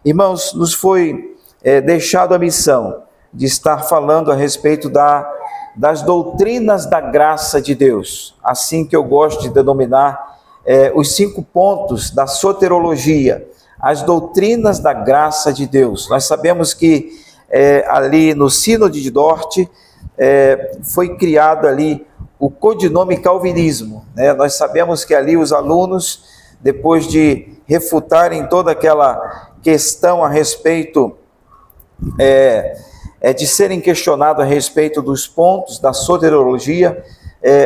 Irmãos, nos foi deixado a missão de estar falando a respeito das doutrinas da graça de Deus, assim que eu gosto de denominar os 5 pontos da soterologia, as doutrinas da graça de Deus. Nós sabemos que ali no Sínodo de Dort foi criado ali o codinome calvinismo, né? Nós sabemos que ali os alunos, depois de refutarem toda aquela questão a respeito de serem questionados a respeito dos pontos da soterologia,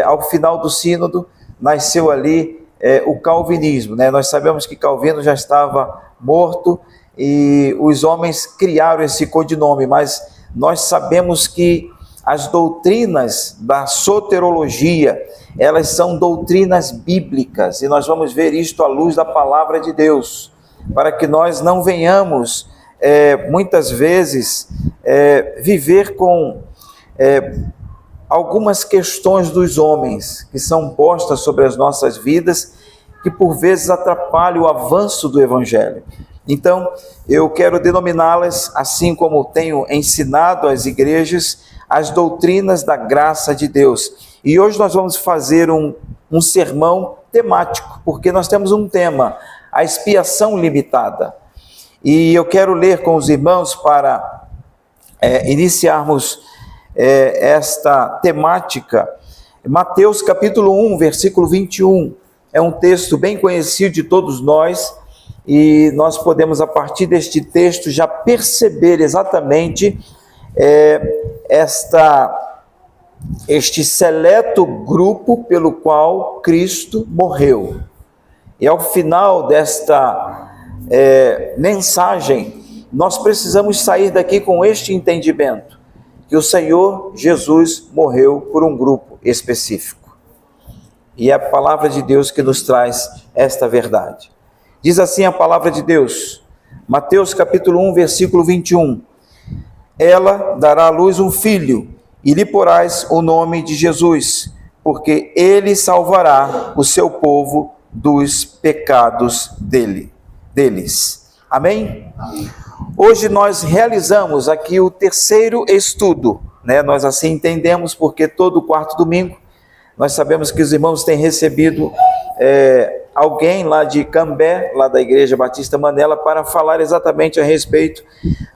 ao final do sínodo nasceu ali o calvinismo, né? Nós sabemos que Calvino já estava morto e os homens criaram esse codinome, mas nós sabemos que as doutrinas da soterologia, elas são doutrinas bíblicas, e nós vamos ver isto à luz da palavra de Deus, para que nós não venhamos, muitas vezes, viver com algumas questões dos homens que são postas sobre as nossas vidas, que por vezes atrapalham o avanço do Evangelho. Então, eu quero denominá-las, assim como tenho ensinado às igrejas, as doutrinas da graça de Deus. E hoje nós vamos fazer um sermão temático, porque nós temos um tema, a expiação limitada. E eu quero ler com os irmãos para iniciarmos esta temática, Mateus capítulo 1, versículo 21, é um texto bem conhecido de todos nós, e nós podemos a partir deste texto já perceber exatamente este seleto grupo pelo qual Cristo morreu. E ao final desta mensagem, nós precisamos sair daqui com este entendimento, que o Senhor Jesus morreu por um grupo específico. E é a palavra de Deus que nos traz esta verdade. Diz assim a palavra de Deus, Mateus capítulo 1, versículo 21. Ela dará à luz um filho, e lhe porás o nome de Jesus, porque ele salvará o seu povo dos pecados deles. Amém? Hoje nós realizamos aqui o 3º estudo, né? Nós assim entendemos, porque todo 4º domingo, nós sabemos que os irmãos têm recebido alguém lá de Cambé, lá da Igreja Batista Manela, para falar exatamente a respeito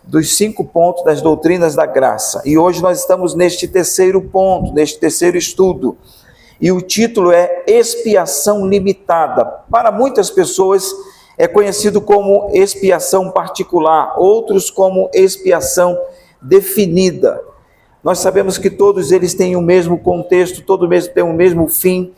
dos 5 pontos das doutrinas da graça. E hoje nós estamos neste 3º ponto, neste 3º estudo. E o título é Expiação Limitada. Para muitas pessoas é conhecido como expiação particular, outros como expiação definida. Nós sabemos que todos eles têm o mesmo contexto, todos têm o mesmo fim,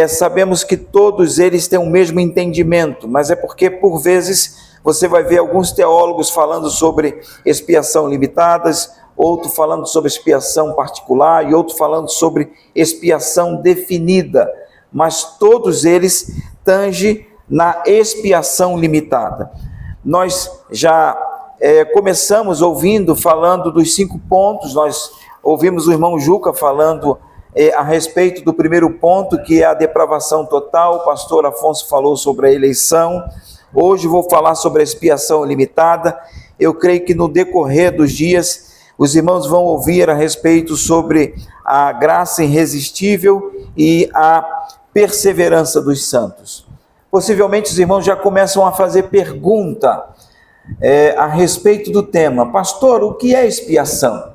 sabemos que todos eles têm o mesmo entendimento, mas é porque por vezes você vai ver alguns teólogos falando sobre expiação limitadas, outro falando sobre expiação particular e outro falando sobre expiação definida, mas todos eles tangem na expiação limitada. Nós já começamos falando dos 5 pontos, nós ouvimos o irmão Juca falando a respeito do primeiro ponto, que é a depravação total. O pastor Afonso falou sobre a eleição. Hoje vou falar sobre a expiação limitada. Eu creio que no decorrer dos dias, os irmãos vão ouvir a respeito sobre a graça irresistível e a perseverança dos santos. Possivelmente os irmãos já começam a fazer pergunta a respeito do tema. Pastor, o que é expiação?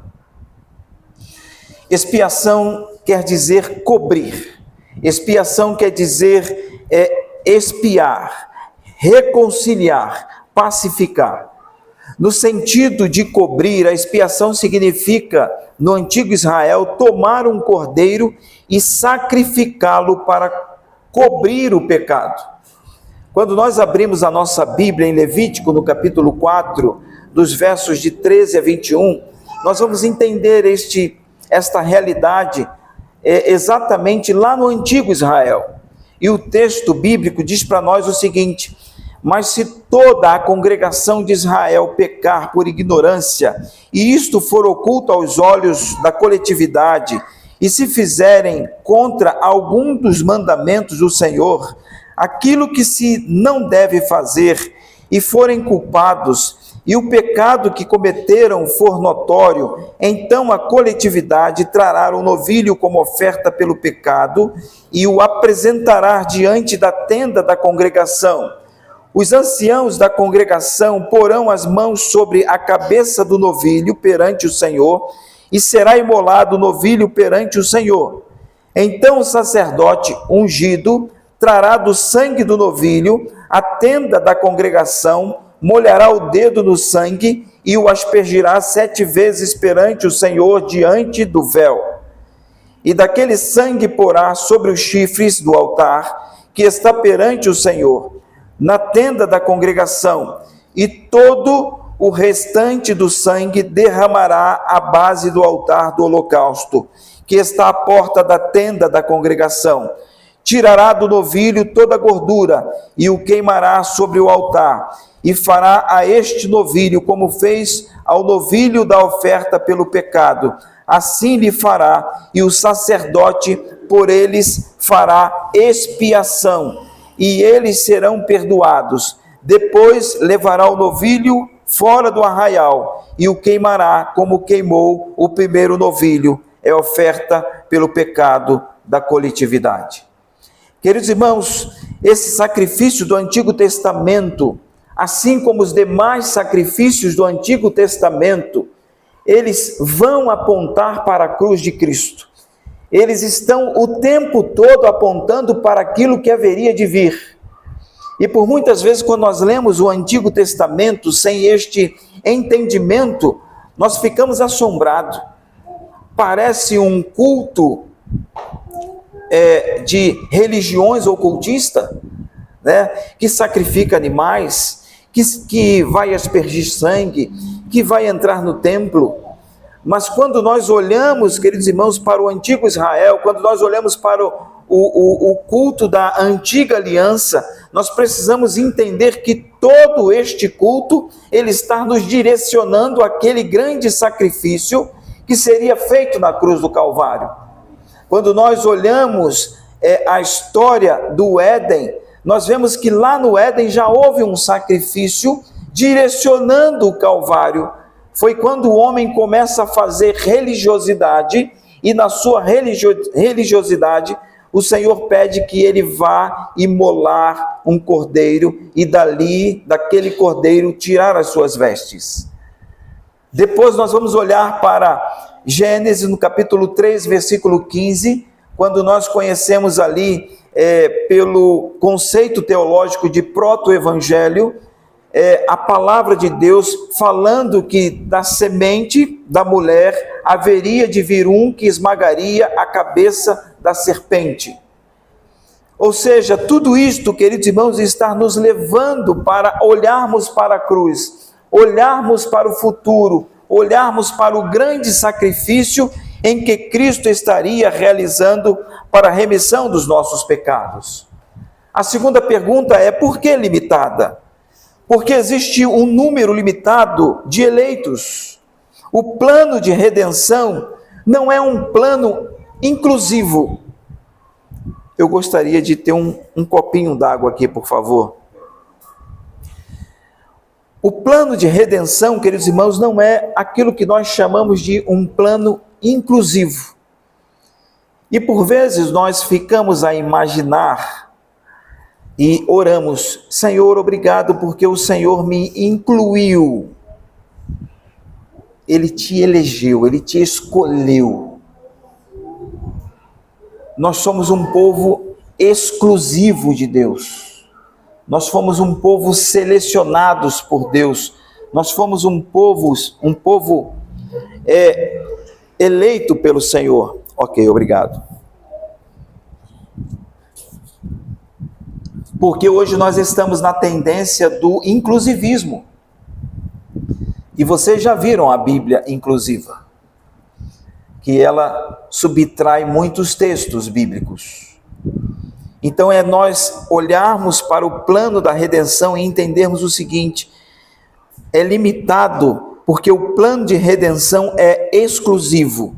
Expiação quer dizer cobrir. Expiação quer dizer expiar, reconciliar, pacificar. No sentido de cobrir, a expiação significa, no antigo Israel, tomar um cordeiro e sacrificá-lo para cobrir o pecado. Quando nós abrimos a nossa Bíblia em Levítico, no capítulo 4, dos versos de 13 a 21, nós vamos entender esta realidade exatamente lá no antigo Israel. E o texto bíblico diz para nós o seguinte: mas se toda a congregação de Israel pecar por ignorância, e isto for oculto aos olhos da coletividade, e se fizerem contra algum dos mandamentos do Senhor, aquilo que se não deve fazer, e forem culpados, e o pecado que cometeram for notório, então a coletividade trará o novilho como oferta pelo pecado e o apresentará diante da tenda da congregação. Os anciãos da congregação porão as mãos sobre a cabeça do novilho perante o Senhor, e será imolado o novilho perante o Senhor. Então o sacerdote ungido trará do sangue do novilho a tenda da congregação, molhará o dedo no sangue e o aspergirá 7 vezes perante o Senhor diante do véu. E daquele sangue porá sobre os chifres do altar que está perante o Senhor, na tenda da congregação, e todo o restante do sangue derramará à base do altar do holocausto, que está à porta da tenda da congregação. Tirará do novilho toda a gordura e o queimará sobre o altar, e fará a este novilho como fez ao novilho da oferta pelo pecado. Assim lhe fará, e o sacerdote por eles fará expiação, e eles serão perdoados. Depois levará o novilho fora do arraial, e o queimará como queimou o primeiro novilho. É oferta pelo pecado da coletividade. Queridos irmãos, esse sacrifício do Antigo Testamento, assim como os demais sacrifícios do Antigo Testamento, eles vão apontar para a cruz de Cristo. Eles estão o tempo todo apontando para aquilo que haveria de vir. E por muitas vezes, quando nós lemos o Antigo Testamento sem este entendimento, nós ficamos assombrados. Parece um culto de religiões ocultistas, né? Que sacrifica animais, que vai aspergir sangue, que vai entrar no templo. Mas quando nós olhamos, queridos irmãos, para o antigo Israel, quando nós olhamos para o culto da antiga aliança, nós precisamos entender que todo este culto, ele está nos direcionando àquele grande sacrifício que seria feito na cruz do Calvário. Quando nós olhamos a história do Éden, nós vemos que lá no Éden já houve um sacrifício direcionando o Calvário. Foi quando o homem começa a fazer religiosidade, e na sua religiosidade, o Senhor pede que ele vá imolar um cordeiro, e daquele cordeiro, tirar as suas vestes. Depois nós vamos olhar para Gênesis, no capítulo 3, versículo 15, quando nós conhecemos ali, pelo conceito teológico de proto-evangelho, a palavra de Deus falando que da semente da mulher haveria de vir um que esmagaria a cabeça da serpente. Ou seja, tudo isto, queridos irmãos, está nos levando para olharmos para a cruz, olharmos para o futuro, olharmos para o grande sacrifício em que Cristo estaria realizando para a remissão dos nossos pecados. A segunda pergunta é: por que limitada? Porque existe um número limitado de eleitos. O plano de redenção não é um plano inclusivo. Eu gostaria de ter um copinho d'água aqui, por favor. O plano de redenção, queridos irmãos, não é aquilo que nós chamamos de um plano inclusivo. E por vezes nós ficamos a imaginar e oramos: Senhor, obrigado porque o Senhor me incluiu. Ele te elegeu, Ele te escolheu. Nós somos um povo exclusivo de Deus. Nós fomos um povo selecionados por Deus. Nós fomos um povo eleito pelo Senhor. Ok, obrigado. Porque hoje nós estamos na tendência do inclusivismo. E vocês já viram a Bíblia inclusiva, que ela subtrai muitos textos bíblicos. Então é nós olharmos para o plano da redenção e entendermos o seguinte: é limitado, porque o plano de redenção é exclusivo.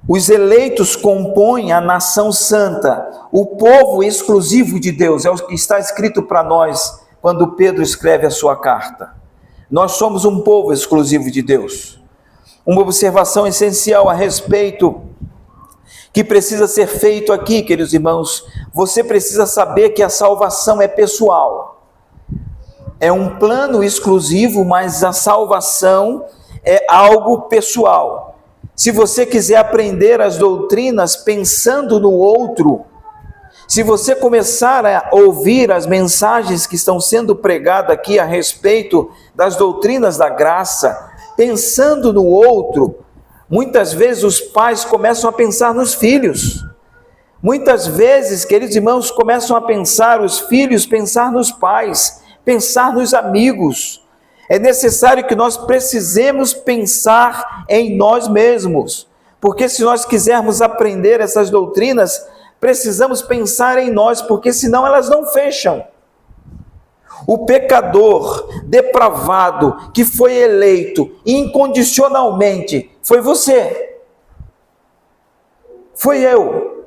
Os eleitos compõem a nação santa, o povo exclusivo de Deus, é o que está escrito para nós quando Pedro escreve a sua carta. Nós somos um povo exclusivo de Deus. Uma observação essencial a respeito que precisa ser feito aqui, queridos irmãos. Você precisa saber que a salvação é pessoal. É um plano exclusivo, mas a salvação é algo pessoal. Se você quiser aprender as doutrinas pensando no outro, se você começar a ouvir as mensagens que estão sendo pregadas aqui a respeito das doutrinas da graça, pensando no outro, muitas vezes os pais começam a pensar nos filhos. Muitas vezes, queridos irmãos, começam a pensar os filhos, pensar nos pais, pensar nos amigos. É necessário que nós precisemos pensar em nós mesmos, porque se nós quisermos aprender essas doutrinas, precisamos pensar em nós, porque senão elas não fecham. O pecador depravado que foi eleito incondicionalmente foi você, foi eu.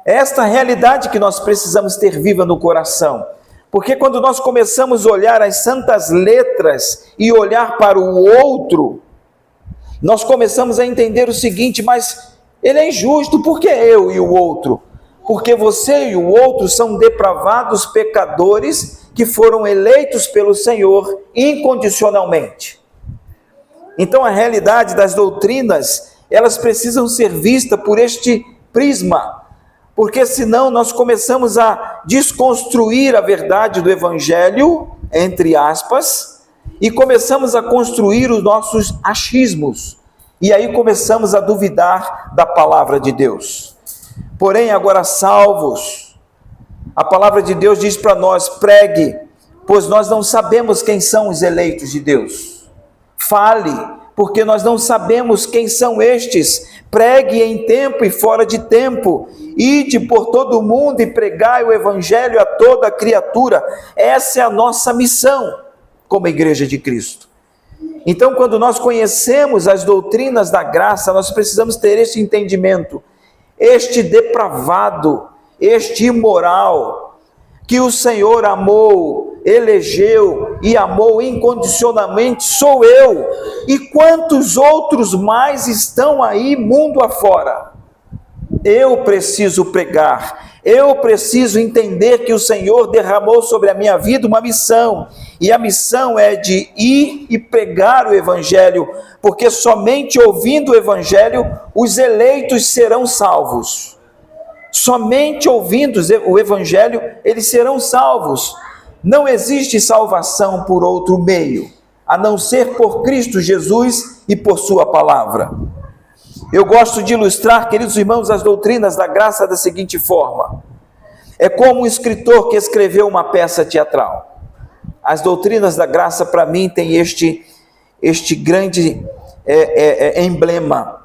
Esta realidade que nós precisamos ter viva no coração, porque quando nós começamos a olhar as santas letras e olhar para o outro, nós começamos a entender o seguinte: mas ele é injusto, por que eu e o outro? Porque você e o outro são depravados pecadores que foram eleitos pelo Senhor incondicionalmente. Então a realidade das doutrinas, elas precisam ser vistas por este prisma, porque senão nós começamos a desconstruir a verdade do Evangelho, entre aspas, e começamos a construir os nossos achismos, e aí começamos a duvidar da palavra de Deus. Porém, agora salvos, a palavra de Deus diz para nós: pregue, pois nós não sabemos quem são os eleitos de Deus. Fale, porque nós não sabemos quem são estes. Pregue em tempo e fora de tempo. Ide por todo o mundo e pregai o evangelho a toda criatura. Essa é a nossa missão como igreja de Cristo. Então, quando nós conhecemos as doutrinas da graça, nós precisamos ter este entendimento. Este depravado, este imoral, que o Senhor amou, elegeu e amou incondicionalmente, sou eu. E quantos outros mais estão aí mundo afora? Eu preciso pregar, eu preciso entender que o Senhor derramou sobre a minha vida uma missão, e a missão é de ir e pregar o Evangelho, porque somente ouvindo o Evangelho os eleitos serão salvos. Somente ouvindo o Evangelho eles serão salvos. Não existe salvação por outro meio, a não ser por Cristo Jesus e por sua palavra. Eu gosto de ilustrar, queridos irmãos, as doutrinas da graça da seguinte forma: é como um escritor que escreveu uma peça teatral. As doutrinas da graça, para mim, tem este grande emblema.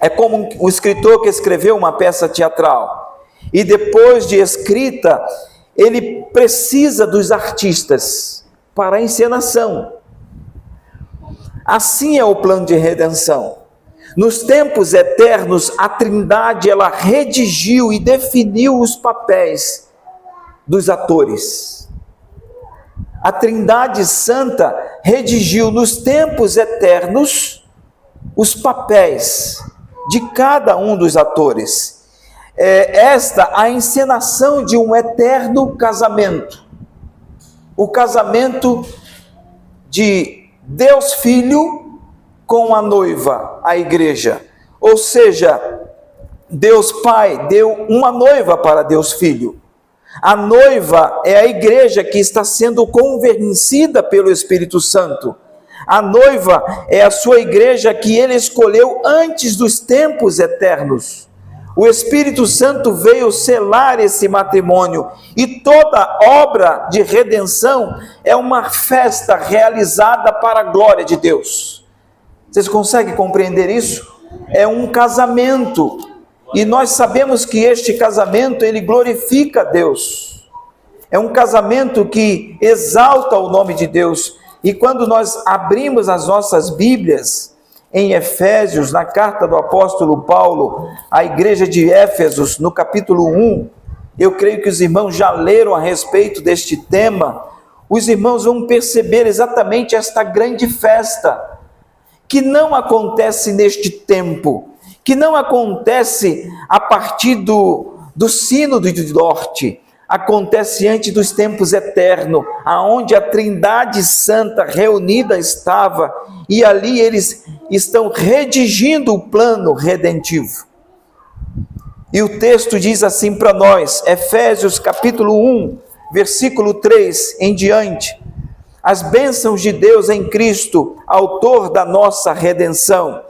É como um escritor que escreveu uma peça teatral, e depois de escrita, ele precisa dos artistas para a encenação. Assim é o plano de redenção. Nos tempos eternos, a Trindade, ela redigiu e definiu os papéis dos atores. A Trindade Santa redigiu nos tempos eternos os papéis de cada um dos atores. A encenação de um eterno casamento. O casamento de Deus Filho com a noiva, a igreja. Ou seja, Deus Pai deu uma noiva para Deus Filho. A noiva é a igreja que está sendo convencida pelo Espírito Santo. A noiva é a sua igreja que ele escolheu antes dos tempos eternos. O Espírito Santo veio selar esse matrimônio, e toda obra de redenção é uma festa realizada para a glória de Deus. Vocês conseguem compreender isso? É um casamento, e nós sabemos que este casamento, ele glorifica a Deus. É um casamento que exalta o nome de Deus. E quando nós abrimos as nossas Bíblias, em Efésios, na carta do apóstolo Paulo, à igreja de Éfesos, no capítulo 1, eu creio que os irmãos já leram a respeito deste tema, os irmãos vão perceber exatamente esta grande festa, que não acontece neste tempo, que não acontece a partir do sínodo de Dort, acontece antes dos tempos eternos, aonde a Trindade Santa reunida estava, e ali eles estão redigindo o plano redentivo. E o texto diz assim para nós, Efésios capítulo 1, versículo 3 em diante: as bênçãos de Deus em Cristo, autor da nossa redenção.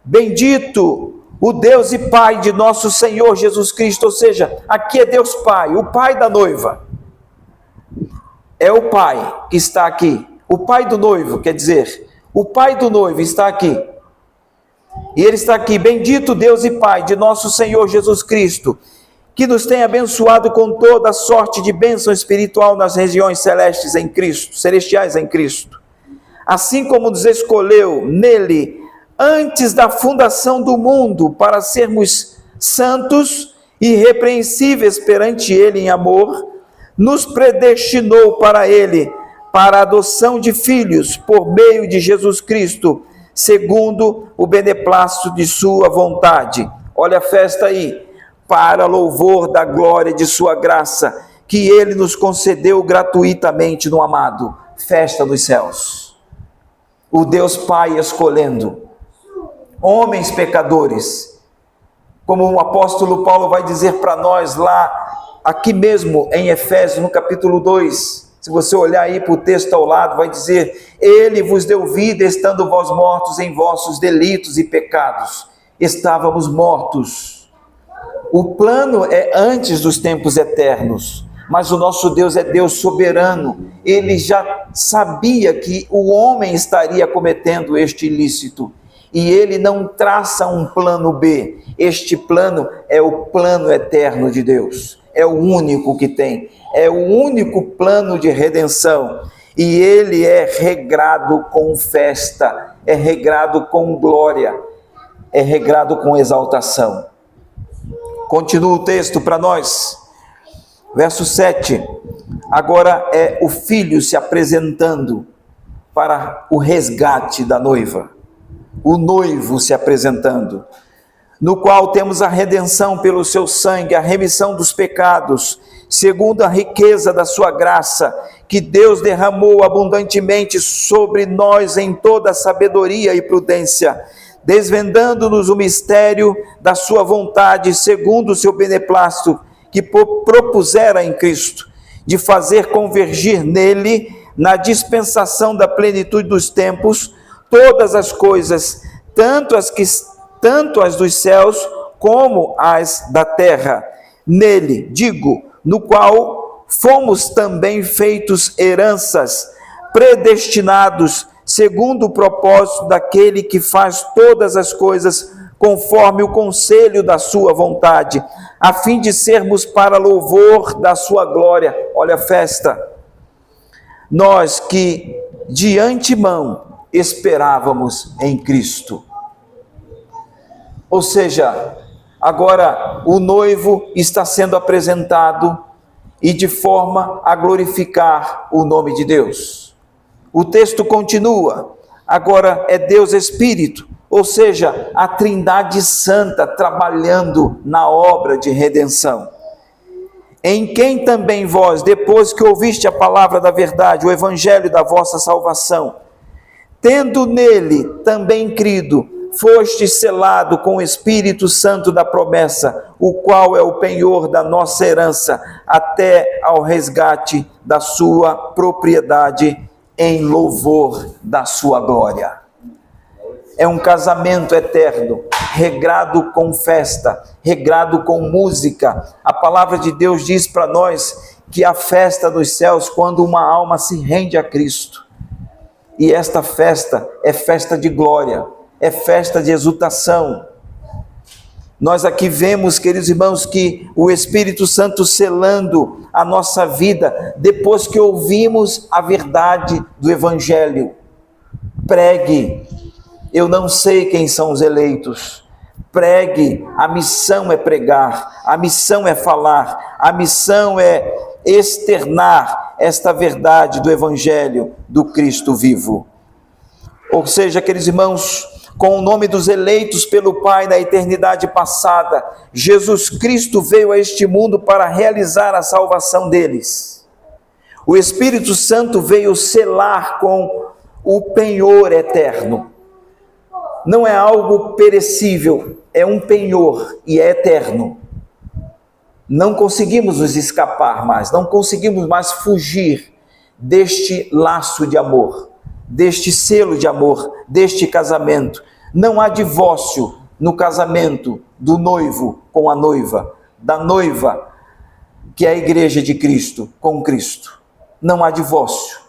Bendito o Deus e Pai de nosso Senhor Jesus Cristo, ou seja, aqui é Deus Pai, o Pai da noiva. É o Pai que está aqui, o Pai do noivo, quer dizer, o Pai do noivo está aqui. E Ele está aqui, bendito Deus e Pai de nosso Senhor Jesus Cristo, que nos tem abençoado com toda a sorte de bênção espiritual nas regiões celestes em Cristo, celestiais em Cristo. Assim como nos escolheu nele antes da fundação do mundo, para sermos santos e irrepreensíveis perante Ele em amor, nos predestinou para Ele, para a adoção de filhos, por meio de Jesus Cristo, segundo o beneplácito de sua vontade. Olha a festa aí, para louvor da glória de sua graça, que Ele nos concedeu gratuitamente no amado. Festa dos céus. O Deus Pai escolhendo homens pecadores, como o apóstolo Paulo vai dizer para nós lá, aqui mesmo em Efésios, no capítulo 2, se você olhar aí para o texto ao lado, vai dizer: Ele vos deu vida, estando vós mortos em vossos delitos e pecados. Estávamos mortos. O plano é antes dos tempos eternos, mas o nosso Deus é Deus soberano. Ele já sabia que o homem estaria cometendo este ilícito, e Ele não traça um plano B. Este plano é o plano eterno de Deus, é o único que tem, é o único plano de redenção, e Ele é regrado com festa, é regrado com glória, é regrado com exaltação. Continua o texto para nós, verso 7, agora é o Filho se apresentando para o resgate da noiva, o noivo se apresentando, no qual temos a redenção pelo seu sangue, a remissão dos pecados, segundo a riqueza da sua graça, que Deus derramou abundantemente sobre nós em toda sabedoria e prudência, desvendando-nos o mistério da sua vontade, segundo o seu beneplácito, que propusera em Cristo, de fazer convergir nele, na dispensação da plenitude dos tempos, todas as coisas, tanto as dos céus como as da terra. Nele, digo, no qual fomos também feitos heranças, predestinados, segundo o propósito daquele que faz todas as coisas conforme o conselho da sua vontade, a fim de sermos para louvor da sua glória. Olha a festa. Nós que de antemão esperávamos em Cristo. Ou seja, agora o noivo está sendo apresentado e de forma a glorificar o nome de Deus. O texto continua, agora é Deus Espírito, ou seja, a Trindade Santa trabalhando na obra de redenção. Em quem também vós, depois que ouviste a palavra da verdade, o evangelho da vossa salvação, tendo nele também crido, foste selado com o Espírito Santo da promessa, o qual é o penhor da nossa herança, até ao resgate da sua propriedade, em louvor da sua glória. É um casamento eterno, regrado com festa, regrado com música. A palavra de Deus diz para nós que a festa dos céus, quando uma alma se rende a Cristo. E esta festa é festa de glória, é festa de exultação. Nós aqui vemos, queridos irmãos, que o Espírito Santo selando a nossa vida, depois que ouvimos a verdade do Evangelho. Pregue. Eu não sei quem são os eleitos, Pregue, a missão é pregar, a missão é falar, a missão é externar esta verdade do Evangelho do Cristo vivo. Ou seja, queridos irmãos, com o nome dos eleitos pelo Pai na eternidade passada, Jesus Cristo veio a este mundo para realizar a salvação deles. O Espírito Santo veio selar com o penhor eterno. Não é algo perecível, é um penhor e é eterno. Não conseguimos nos escapar mais, não conseguimos mais fugir deste laço de amor, deste selo de amor, deste casamento. Não há divórcio no casamento do noivo com a noiva, da noiva, que é a igreja de Cristo, com Cristo. Não há divórcio.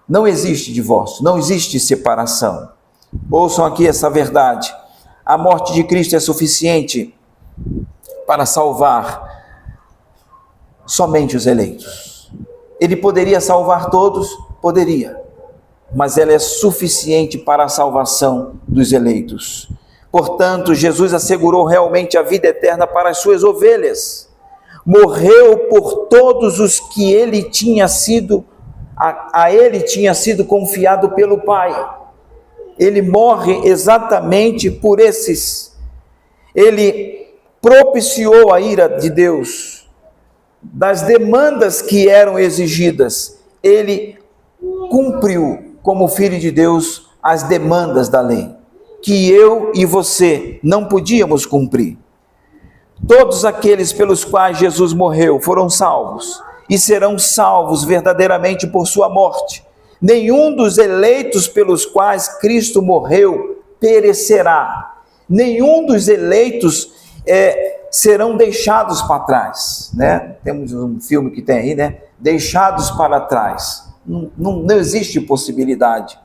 Não existe divórcio, não existe separação. Ouçam aqui essa verdade. A morte de Cristo é suficiente para salvar somente os eleitos. Ele poderia salvar todos? Poderia. Mas ela é suficiente para a salvação dos eleitos. Portanto, Jesus assegurou realmente a vida eterna para as suas ovelhas. Morreu por todos os que ele tinha sido, a ele tinha sido confiado pelo Pai. Ele morre exatamente por esses. Ele propiciou a ira de Deus, das demandas que eram exigidas. Ele cumpriu, como Filho de Deus, as demandas da lei, que eu e você não podíamos cumprir. Todos aqueles pelos quais Jesus morreu foram salvos, e serão salvos verdadeiramente por sua morte. Nenhum dos eleitos pelos quais Cristo morreu perecerá. Nenhum dos eleitos serão deixados para trás, né? Temos um filme que tem aí, né? Deixados para trás. Não existe possibilidade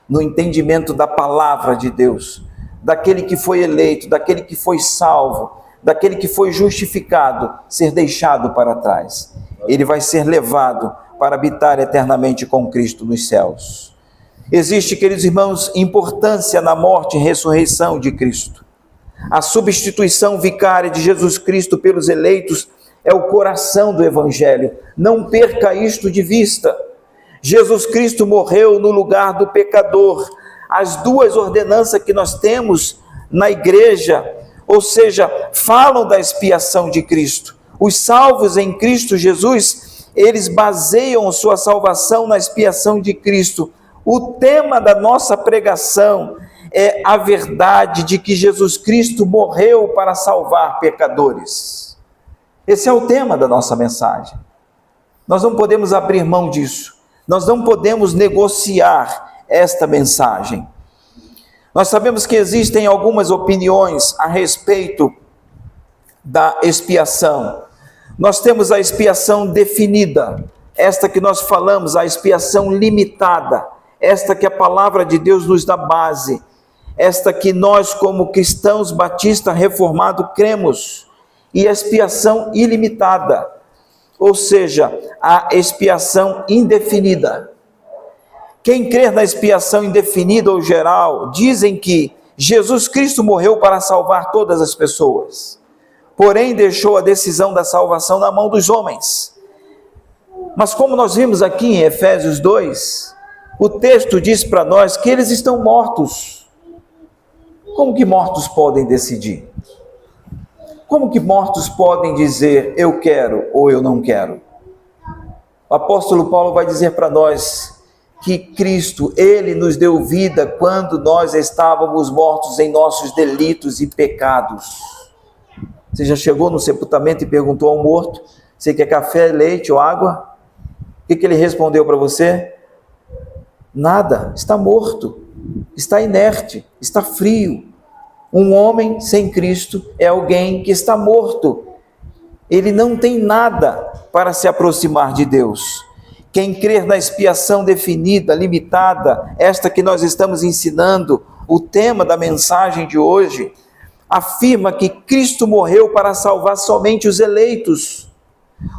no entendimento da palavra de Deus, daquele que foi eleito, daquele que foi salvo, daquele que foi justificado, ser deixado para trás. Ele vai ser levado para habitar eternamente com Cristo nos céus. Existe, queridos irmãos, importância na morte e ressurreição de Cristo. A substituição vicária de Jesus Cristo pelos eleitos é o coração do Evangelho. Não perca isto de vista. Jesus Cristo morreu no lugar do pecador. As duas ordenanças que nós temos na igreja, ou seja, falam da expiação de Cristo. Os salvos em Cristo Jesus, eles baseiam sua salvação na expiação de Cristo. O tema da nossa pregação é a verdade de que Jesus Cristo morreu para salvar pecadores. Esse é o tema da nossa mensagem. Nós não podemos abrir mão disso. Nós não podemos negociar esta mensagem. Nós sabemos que existem algumas opiniões a respeito da expiação. Nós temos a expiação definida, esta que nós falamos, a expiação limitada, esta que a palavra de Deus nos dá base, esta que nós, como cristãos batistas reformados, cremos, e a expiação ilimitada, ou seja, a expiação indefinida. Quem crer na expiação indefinida ou geral, dizem que Jesus Cristo morreu para salvar todas as pessoas, porém deixou a decisão da salvação na mão dos homens. Mas como nós vimos aqui em Efésios 2, o texto diz para nós que eles estão mortos. Como que mortos podem decidir? Como que mortos podem dizer eu quero ou eu não quero? O apóstolo Paulo vai dizer para nós que Cristo, Ele nos deu vida quando nós estávamos mortos em nossos delitos e pecados. Você já chegou no sepultamento e perguntou ao morto, você quer café, leite ou água? O que ele respondeu para você? Nada, está morto, está inerte, está frio. Um homem sem Cristo é alguém que está morto. Ele não tem nada para se aproximar de Deus. Quem crer na expiação definida, limitada, esta que nós estamos ensinando, o tema da mensagem de hoje, afirma que Cristo morreu para salvar somente os eleitos.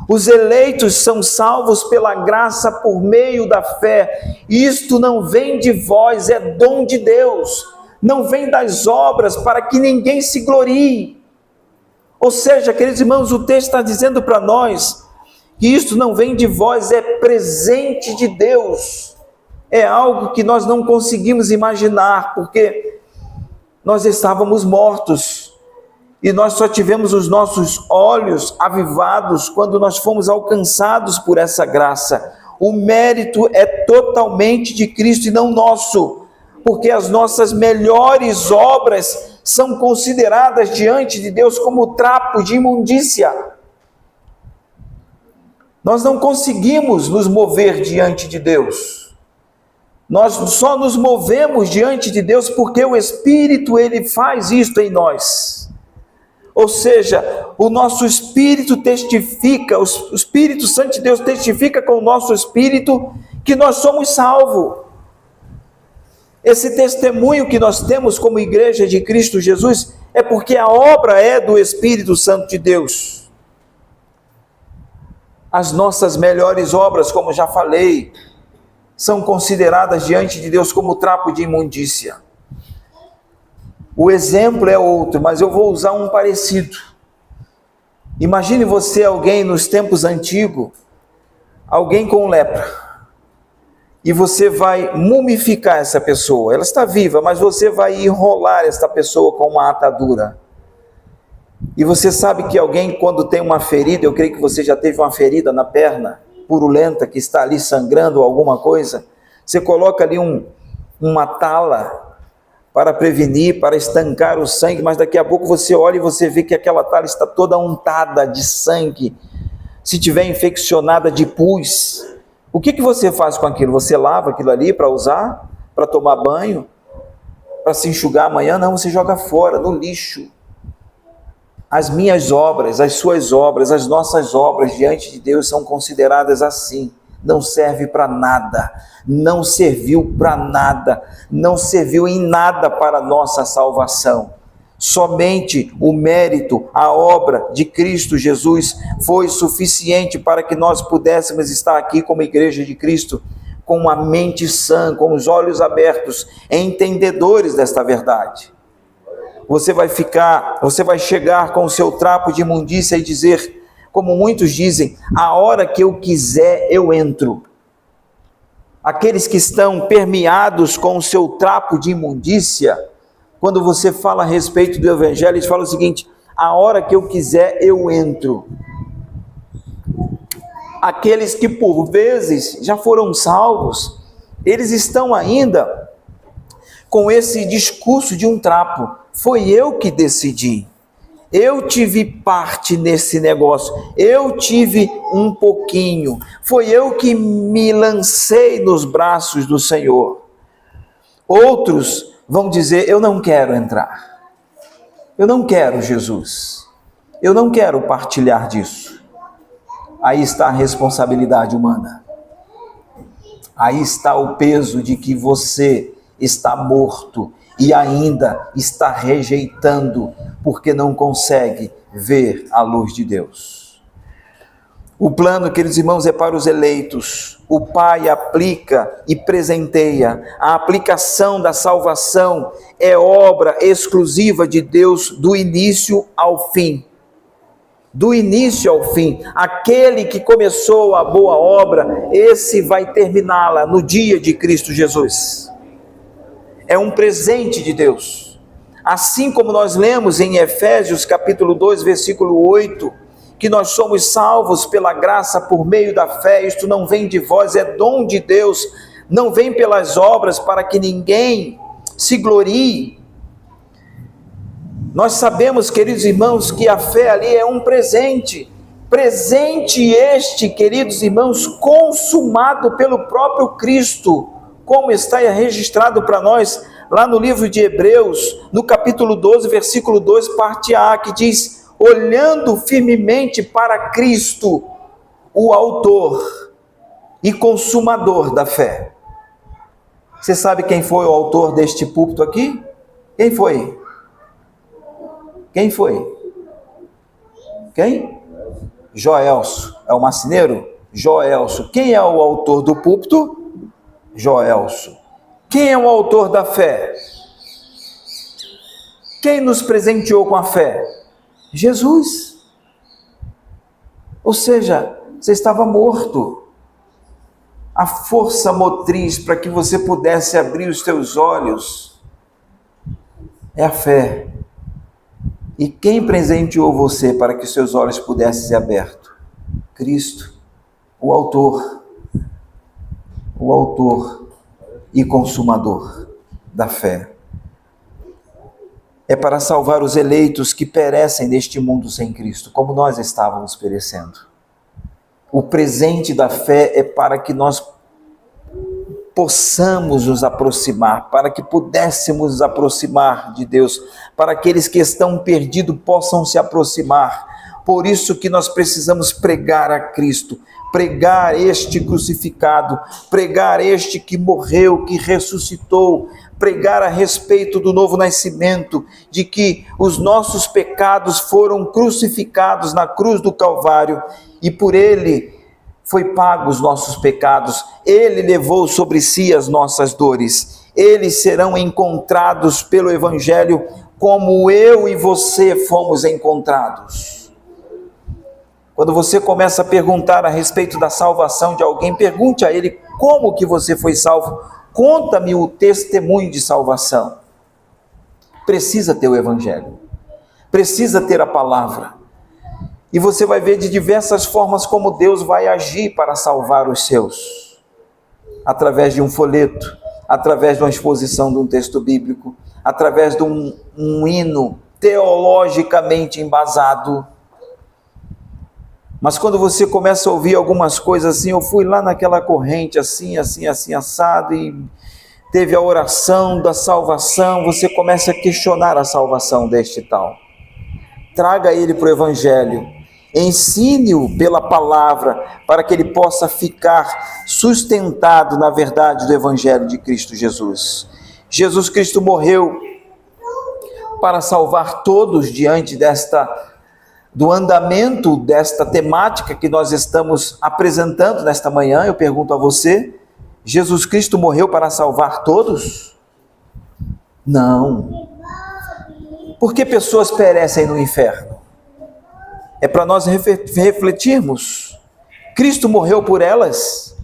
Os eleitos são salvos pela graça por meio da fé. Isto não vem de vós, é dom de Deus, não vem das obras para que ninguém se glorie. Ou seja, queridos irmãos, o texto está dizendo para nós que isto não vem de vós, é presente de Deus. É algo que nós não conseguimos imaginar, porque nós estávamos mortos e nós só tivemos os nossos olhos avivados quando nós fomos alcançados por essa graça. O mérito é totalmente de Cristo e não nosso, porque as nossas melhores obras são consideradas diante de Deus como trapo de imundícia. Nós não conseguimos nos mover diante de Deus. Nós só nos movemos diante de Deus porque o Espírito, ele faz isto em nós. Ou seja, o nosso Espírito testifica, o Espírito Santo de Deus testifica com o nosso Espírito que nós somos salvos. Esse testemunho que nós temos como igreja de Cristo Jesus é porque a obra é do Espírito Santo de Deus. As nossas melhores obras, como já falei, são consideradas diante de Deus como trapo de imundícia. O exemplo é outro, mas eu vou usar um parecido. Imagine você, alguém nos tempos antigos, alguém com lepra, e você vai mumificar essa pessoa. Ela está viva, mas você vai enrolar esta pessoa com uma atadura. E você sabe que alguém, quando tem uma ferida, eu creio que você já teve uma ferida na perna, purulenta, que está ali sangrando ou alguma coisa, você coloca ali uma tala para prevenir, para estancar o sangue, mas daqui a pouco você olha e você vê que aquela tala está toda untada de sangue, se tiver infeccionada de pus. O que você faz com aquilo? Você lava aquilo ali para usar, para tomar banho, para se enxugar amanhã? Não, você joga fora, no lixo. As minhas obras, as suas obras, as nossas obras diante de Deus são consideradas assim. Não serve para nada, não serviu para nada, não serviu em nada para a nossa salvação. Somente o mérito, a obra de Cristo Jesus foi suficiente para que nós pudéssemos estar aqui como igreja de Cristo, com a mente sã, com os olhos abertos, entendedores desta verdade. Você vai chegar com o seu trapo de imundícia e dizer, como muitos dizem, a hora que eu quiser eu entro. Aqueles que estão permeados com o seu trapo de imundícia, quando você fala a respeito do Evangelho, eles falam o seguinte, a hora que eu quiser eu entro. Aqueles que por vezes já foram salvos, eles estão ainda com esse discurso de um trapo. Foi eu que decidi, eu tive parte nesse negócio, eu tive um pouquinho, foi eu que me lancei nos braços do Senhor. Outros vão dizer, eu não quero entrar, eu não quero Jesus, eu não quero partilhar disso. Aí está a responsabilidade humana, aí está o peso de que você está morto e ainda está rejeitando, porque não consegue ver a luz de Deus. O plano, queridos irmãos, é para os eleitos. O Pai aplica e presenteia. A aplicação da salvação é obra exclusiva de Deus do início ao fim. Do início ao fim. Aquele que começou a boa obra, esse vai terminá-la no dia de Cristo Jesus. É um presente de Deus. Assim como nós lemos em Efésios capítulo 2, versículo 8, que nós somos salvos pela graça por meio da fé, isto não vem de vós, é dom de Deus, não vem pelas obras para que ninguém se glorie. Nós sabemos, queridos irmãos, que a fé ali é um presente este, queridos irmãos, consumado pelo próprio Cristo, como está registrado para nós lá no livro de Hebreus, no capítulo 12, versículo 2, parte A, que diz, olhando firmemente para Cristo, o autor e consumador da fé. Você sabe quem foi o autor deste púlpito aqui? Quem foi? Quem foi? Quem? Joelso. É o marceneiro? Joelso. Quem é o autor do púlpito? Joelso. Quem é o autor da fé? Quem nos presenteou com a fé? Jesus. Ou seja, você estava morto. A força motriz para que você pudesse abrir os teus olhos é a fé. E quem presenteou você para que os seus olhos pudessem ser abertos? Cristo, o autor e consumador da fé. É para salvar os eleitos que perecem neste mundo sem Cristo, como nós estávamos perecendo. O presente da fé é para que nós possamos nos aproximar, para que pudéssemos nos aproximar de Deus, para aqueles que estão perdidos possam se aproximar. Por isso que nós precisamos pregar a Cristo, pregar este crucificado, pregar este que morreu, que ressuscitou, pregar a respeito do novo nascimento, de que os nossos pecados foram crucificados na cruz do Calvário e por ele foi pago os nossos pecados, ele levou sobre si as nossas dores, eles serão encontrados pelo Evangelho como eu e você fomos encontrados. Quando você começa a perguntar a respeito da salvação de alguém, pergunte a ele como que você foi salvo, conta-me o testemunho de salvação. Precisa ter o Evangelho, precisa ter a palavra. E você vai ver de diversas formas como Deus vai agir para salvar os seus. Através de um folheto, através de uma exposição de um texto bíblico, através de um hino teologicamente embasado. Mas quando você começa a ouvir algumas coisas assim, eu fui lá naquela corrente assim, assado, e teve a oração da salvação, você começa a questionar a salvação deste tal. Traga ele para o Evangelho. Ensine-o pela palavra, para que ele possa ficar sustentado na verdade do Evangelho de Cristo Jesus. Jesus Cristo morreu para salvar todos diante do andamento desta temática que nós estamos apresentando nesta manhã. Eu pergunto a você, Jesus Cristo morreu para salvar todos? Não. Por que pessoas perecem no inferno? É para nós refletirmos. Cristo morreu por elas.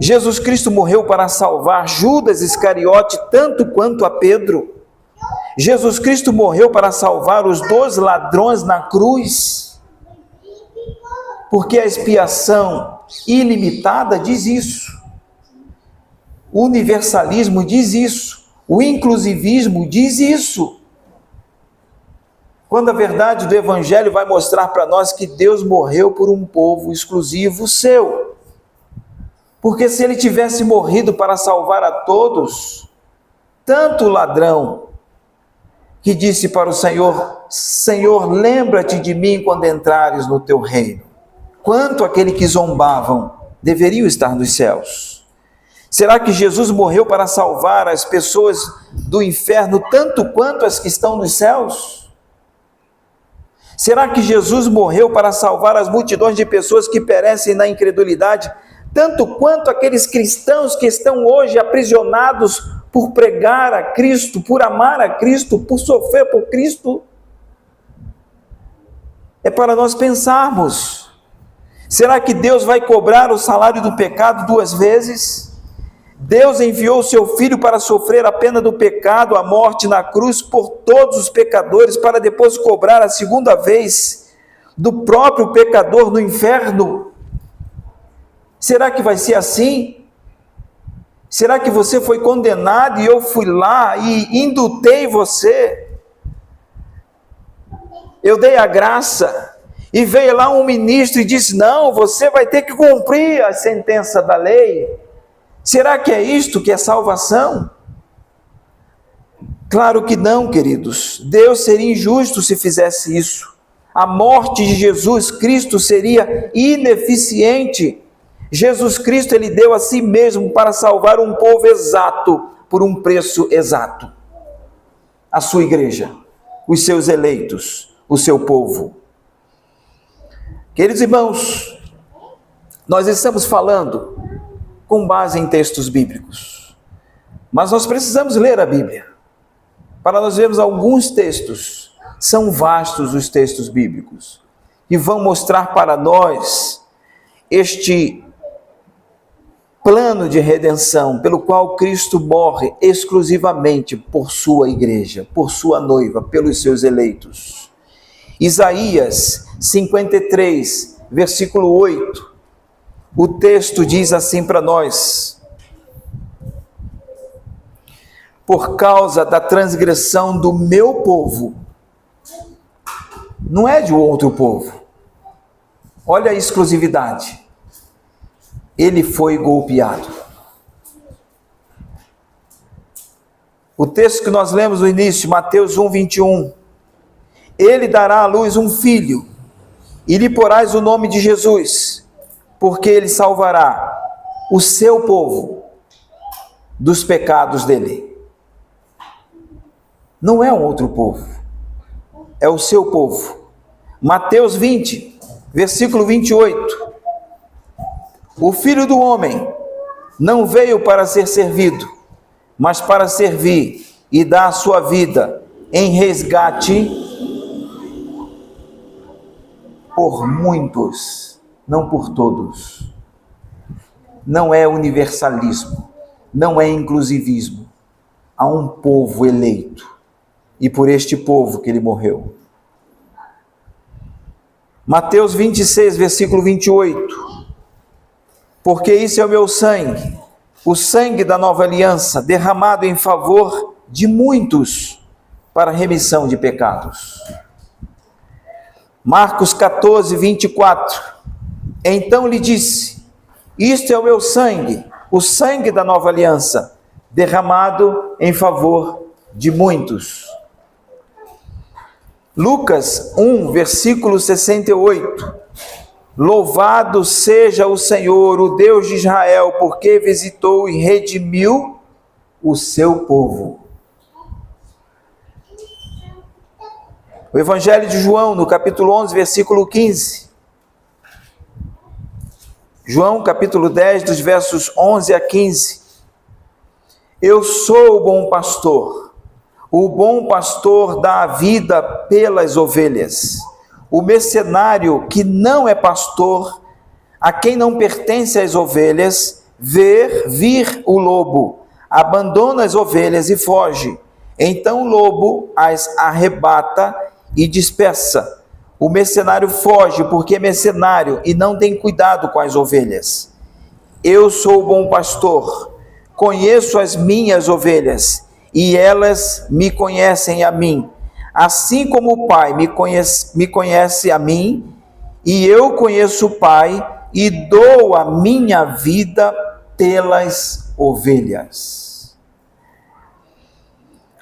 Jesus Cristo morreu para salvar Judas Iscariote tanto quanto a Pedro. Jesus Cristo morreu para salvar os 12 ladrões na cruz. Porque a expiação ilimitada diz isso. O universalismo diz isso. O inclusivismo diz isso. Quando a verdade do Evangelho vai mostrar para nós que Deus morreu por um povo exclusivo seu. Porque se ele tivesse morrido para salvar a todos, tanto o ladrão que disse para o Senhor, Senhor, lembra-te de mim quando entrares no teu reino, quanto aquele que zombavam deveriam estar nos céus. Será que Jesus morreu para salvar as pessoas do inferno tanto quanto as que estão nos céus? Será que Jesus morreu para salvar as multidões de pessoas que perecem na incredulidade, tanto quanto aqueles cristãos que estão hoje aprisionados por pregar a Cristo, por amar a Cristo, por sofrer por Cristo? É para nós pensarmos. Será que Deus vai cobrar o salário do pecado 2 vezes? Deus enviou o seu Filho para sofrer a pena do pecado, a morte na cruz por todos os pecadores, para depois cobrar a 2ª vez do próprio pecador no inferno. Será que vai ser assim? Será que você foi condenado e eu fui lá e indultei você? Eu dei a graça e veio lá um ministro e disse, não, você vai ter que cumprir a sentença da lei. Será que é isto que é salvação? Claro que não, queridos. Deus seria injusto se fizesse isso. A morte de Jesus Cristo seria ineficiente. Jesus Cristo, ele deu a si mesmo para salvar um povo exato, por um preço exato. A sua igreja, os seus eleitos, o seu povo. Queridos irmãos, nós estamos falando com base em textos bíblicos, mas nós precisamos ler a Bíblia. para nós vermos alguns textos. São vastos os textos bíblicos, que vão mostrar para nós este plano de redenção, pelo qual Cristo morre exclusivamente por sua igreja, por sua noiva, pelos seus eleitos. Isaías 53, versículo 8, o texto diz assim para nós: por causa da transgressão do meu povo, não é de outro povo, olha a exclusividade, ele foi golpeado. O texto que nós lemos no início, Mateus 1, 21, ele dará à luz um filho, e lhe porás o nome de Jesus, porque ele salvará o seu povo dos pecados dele. Não é um outro povo, é o seu povo. Mateus 20, versículo 28. O Filho do Homem não veio para ser servido, mas para servir e dar a sua vida em resgate por muitos, não por todos. Não é universalismo, não é inclusivismo. Há um povo eleito, e por este povo que ele morreu. Mateus 26, versículo 28. Porque isso é o meu sangue, o sangue da nova aliança, derramado em favor de muitos, para remissão de pecados. Marcos 14, 24. Então lhe disse: isto é o meu sangue, o sangue da nova aliança, derramado em favor de muitos. Lucas 1, versículo 68. Louvado seja o Senhor, o Deus de Israel, porque visitou e redimiu o seu povo. O Evangelho de João, no capítulo 11, versículo 15. João, capítulo 10, dos versos 11 a 15. Eu sou o bom pastor dá a vida pelas ovelhas. O mercenário que não é pastor, a quem não pertence as ovelhas, vir o lobo, abandona as ovelhas e foge. Então o lobo as arrebata e dispersa. O mercenário foge porque é mercenário e não tem cuidado com as ovelhas. Eu sou o bom pastor, conheço as minhas ovelhas e elas me conhecem a mim. Assim como o Pai me conhece a mim, e eu conheço o Pai, e dou a minha vida pelas ovelhas.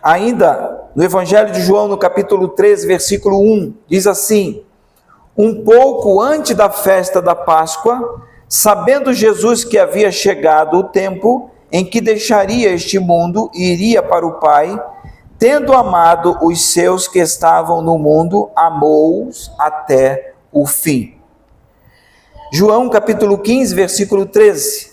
Ainda no Evangelho de João, no capítulo 13, versículo 1, diz assim: um pouco antes da festa da Páscoa, sabendo Jesus que havia chegado o tempo em que deixaria este mundo e iria para o Pai, tendo amado os seus que estavam no mundo, amou-os até o fim. João capítulo 15, versículo 13.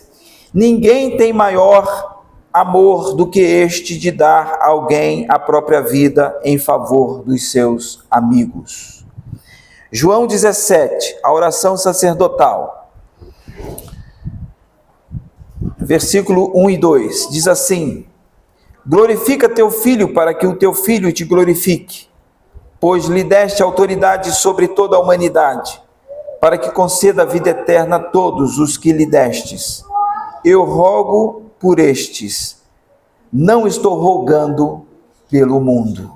Ninguém tem maior amor do que este de dar a alguém a própria vida em favor dos seus amigos. João 17, a oração sacerdotal. Versículo 1 e 2, diz assim: glorifica teu filho, para que o teu filho te glorifique, pois lhe deste autoridade sobre toda a humanidade, para que conceda a vida eterna a todos os que lhe destes. Eu rogo por estes, não estou rogando pelo mundo.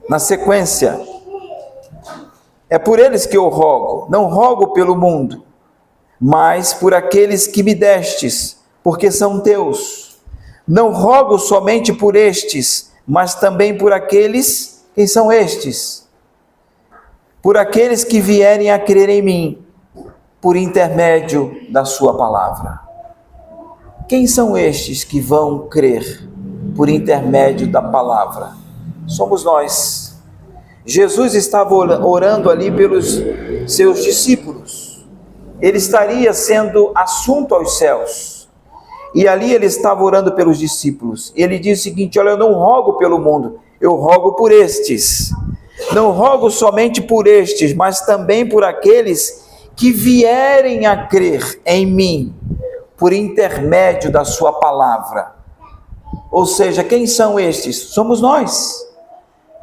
Na sequência, é por eles que eu rogo, não rogo pelo mundo, mas por aqueles que me destes, porque são teus. Não rogo somente por estes, mas também por aqueles, quem são estes? Por aqueles que vierem a crer em mim, por intermédio da sua palavra. Quem são estes que vão crer por intermédio da palavra? Somos nós. Jesus estava orando ali pelos seus discípulos. Ele estaria sendo assunto aos céus. E ali ele estava orando pelos discípulos. Ele diz o seguinte: olha, eu não rogo pelo mundo, eu rogo por estes. Não rogo somente por estes, mas também por aqueles que vierem a crer em mim, por intermédio da sua palavra. Ou seja, quem são estes? Somos nós,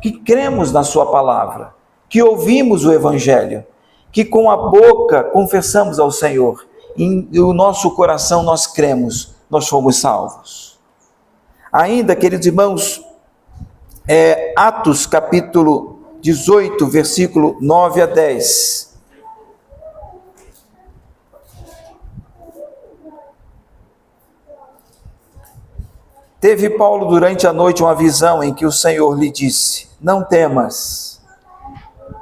que cremos na sua palavra, que ouvimos o evangelho, que com a boca confessamos ao Senhor, e o nosso coração nós cremos, nós fomos salvos. Ainda, queridos irmãos, Atos capítulo 18, versículo 9 a 10. Teve Paulo durante a noite uma visão em que o Senhor lhe disse: não temas,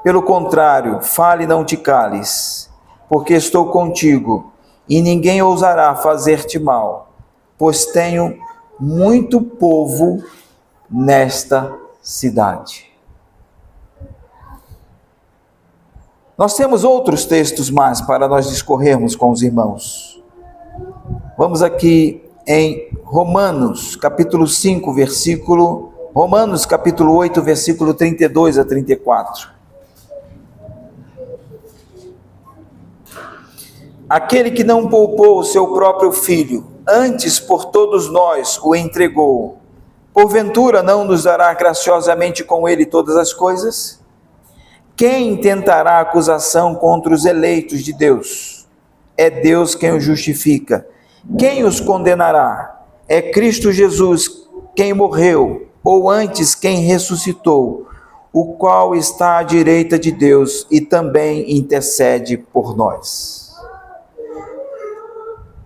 pelo contrário, fale e não te cales, porque estou contigo, e ninguém ousará fazer-te mal, pois tenho muito povo nesta cidade. Nós temos outros textos mais para nós discorrermos com os irmãos. Vamos aqui em Romanos, capítulo 5, Romanos, capítulo 8, versículo 32 a 34. Aquele que não poupou o seu próprio filho, antes por todos nós o entregou, porventura não nos dará graciosamente com ele todas as coisas? Quem tentará acusação contra os eleitos de Deus? É Deus quem os justifica. Quem os condenará? É Cristo Jesus quem morreu, ou antes quem ressuscitou, o qual está à direita de Deus e também intercede por nós.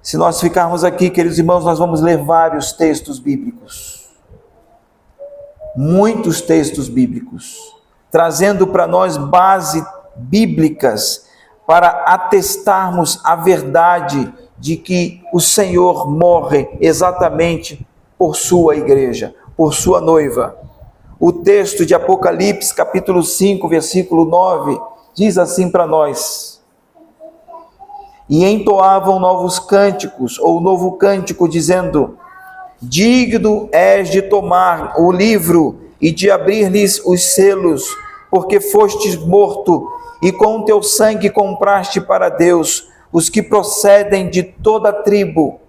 Se nós ficarmos aqui, queridos irmãos, nós vamos ler vários textos bíblicos. Muitos textos bíblicos, trazendo para nós bases bíblicas para atestarmos a verdade de que o Senhor morre exatamente por sua igreja, por sua noiva. O texto de Apocalipse, capítulo 5, versículo 9, diz assim para nós: e entoavam novos cânticos, ou novo cântico, dizendo: digno és de tomar o livro e de abrir-lhes os selos, porque fostes morto, e com o teu sangue compraste para Deus os que procedem de toda tribo,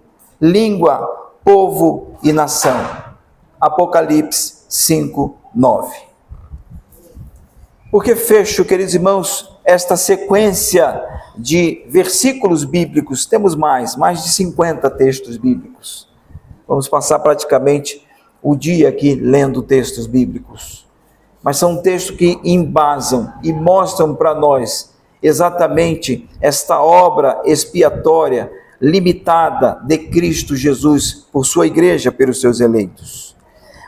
língua, povo e nação. Apocalipse 5, 9. Porque fecho, queridos irmãos, esta sequência de versículos bíblicos. Temos mais de 50 textos bíblicos. Vamos passar praticamente o dia aqui lendo textos bíblicos. Mas são textos que embasam e mostram para nós exatamente esta obra expiatória limitada de Cristo Jesus por sua igreja, pelos seus eleitos.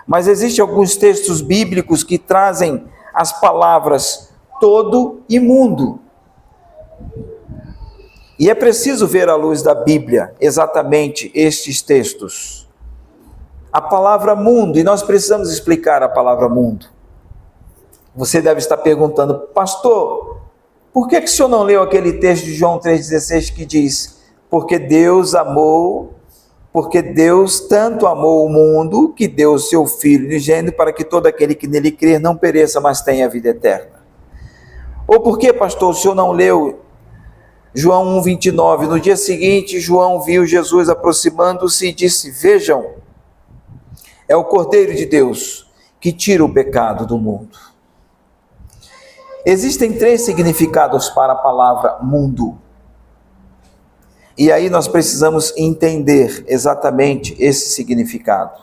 Mas existem alguns textos bíblicos que trazem as palavras todo e mundo. E é preciso ver à luz da Bíblia exatamente estes textos. A palavra mundo, e nós precisamos explicar a palavra mundo. Você deve estar perguntando: pastor, por que o senhor não leu aquele texto de João 3,16 que diz: porque Deus tanto amou o mundo, que deu o seu Filho unigênito, para que todo aquele que nele crer não pereça, mas tenha a vida eterna? Ou por que, pastor, o senhor não leu João 1,29? No dia seguinte, João viu Jesus aproximando-se e disse: vejam, é o Cordeiro de Deus que tira o pecado do mundo. Existem 3 significados para a palavra mundo. E aí nós precisamos entender exatamente esse significado.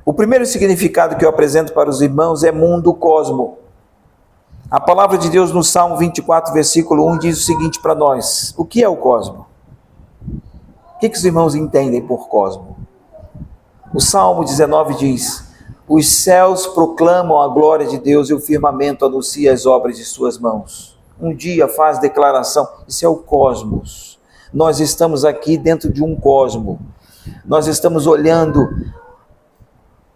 O primeiro significado que eu apresento para os irmãos é mundo cosmo. A palavra de Deus no Salmo 24, versículo 1 diz o seguinte para nós: o que é o cosmo? O que os irmãos entendem por cosmo? O Salmo 19 diz: os céus proclamam a glória de Deus e o firmamento anuncia as obras de suas mãos. Um dia faz declaração. Isso é o cosmos. Nós estamos aqui dentro de um cosmo. Nós estamos olhando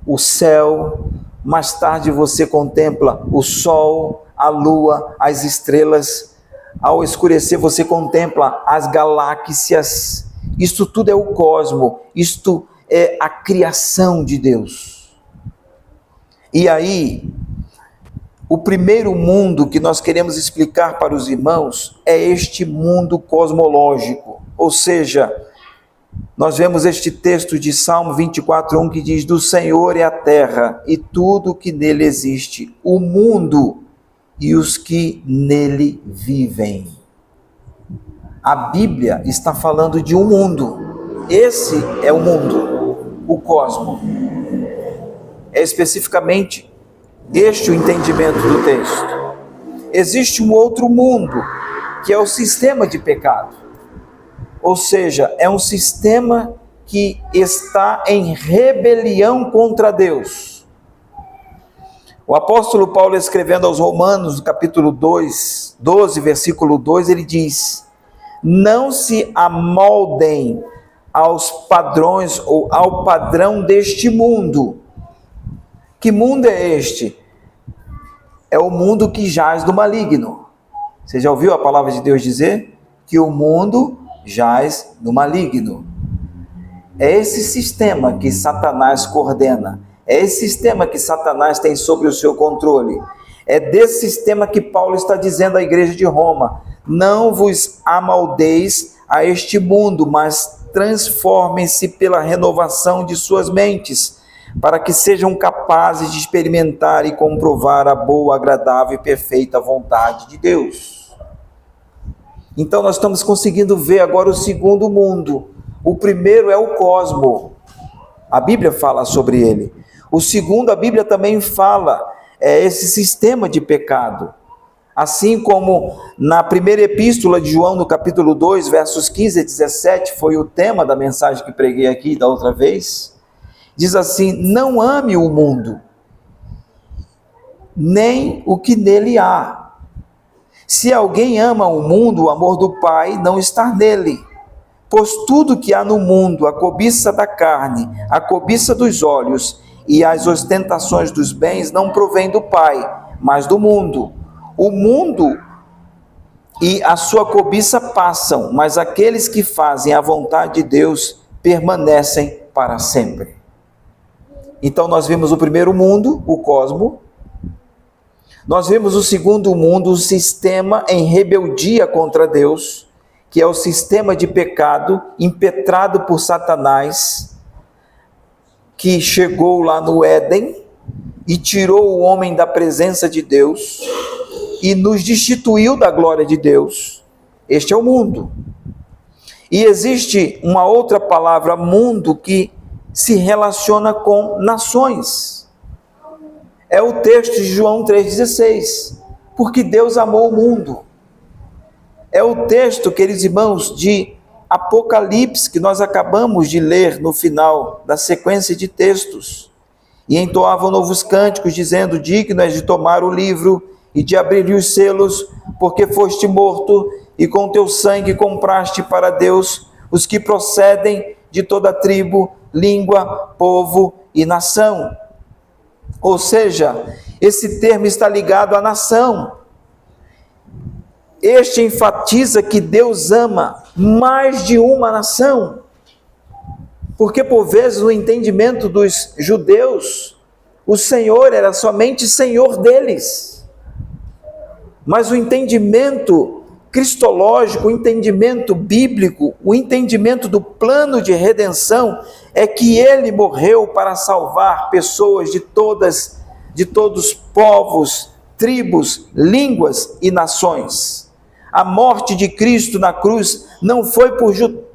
o céu. Mais tarde você contempla o sol, a lua, as estrelas. Ao escurecer você contempla as galáxias. Isto tudo é o cosmo, isto é a criação de Deus. E aí, o primeiro mundo que nós queremos explicar para os irmãos é este mundo cosmológico. Ou seja, nós vemos este texto de Salmo 24:1 que diz: do Senhor é a terra e tudo que nele existe, o mundo e os que nele vivem. A Bíblia está falando de um mundo. Esse é o mundo, o cosmo. É especificamente este o entendimento do texto. Existe um outro mundo, que é o sistema de pecado. Ou seja, é um sistema que está em rebelião contra Deus. O apóstolo Paulo, escrevendo aos Romanos, no capítulo 12, versículo 2, ele diz: não se amoldem aos padrões ou ao padrão deste mundo. Que mundo é este? É o mundo que jaz do maligno. Você já ouviu a palavra de Deus dizer que o mundo jaz do maligno? É esse sistema que Satanás coordena, é esse sistema que Satanás tem sobre o seu controle. É desse sistema que Paulo está dizendo à igreja de Roma: não vos amoldeis a este mundo, mas transformem-se pela renovação de suas mentes, para que sejam capazes de experimentar e comprovar a boa, agradável e perfeita vontade de Deus. Então nós estamos conseguindo ver agora o segundo mundo. O primeiro é o cosmo. A Bíblia fala sobre ele. O segundo, a Bíblia também fala, é esse sistema de pecado. Assim como na primeira epístola de João, no capítulo 2, versos 15 a 17, foi o tema da mensagem que preguei aqui da outra vez. Diz assim: não ame o mundo, nem o que nele há. Se alguém ama o mundo, o amor do Pai não está nele. Pois tudo que há no mundo, a cobiça da carne, a cobiça dos olhos e as ostentações dos bens, não provém do Pai, mas do mundo. O mundo e a sua cobiça passam, mas aqueles que fazem a vontade de Deus permanecem para sempre. Então nós vimos o primeiro mundo, o cosmo. Nós vimos o segundo mundo, o sistema em rebeldia contra Deus, que é o sistema de pecado impetrado por Satanás, que chegou lá no Éden e tirou o homem da presença de Deus e nos destituiu da glória de Deus. Este é o mundo. E existe uma outra palavra, mundo, que se relaciona com nações. É o texto de João 3,16. Porque Deus amou o mundo. É o texto, queridos irmãos, de Apocalipse, que nós acabamos de ler no final da sequência de textos. E entoavam novos cânticos, dizendo: digno és de tomar o livro e de abrir os selos, porque foste morto, e com teu sangue compraste para Deus os que procedem de toda tribo, língua, povo e nação. Ou seja, esse termo está ligado à nação. Este enfatiza que Deus ama mais de uma nação, porque por vezes no entendimento dos judeus, o Senhor era somente Senhor deles, mas o entendimento cristológico, o entendimento bíblico, o entendimento do plano de redenção é que Ele morreu para salvar pessoas de todos os povos, tribos, línguas e nações. A morte de Cristo na cruz não foi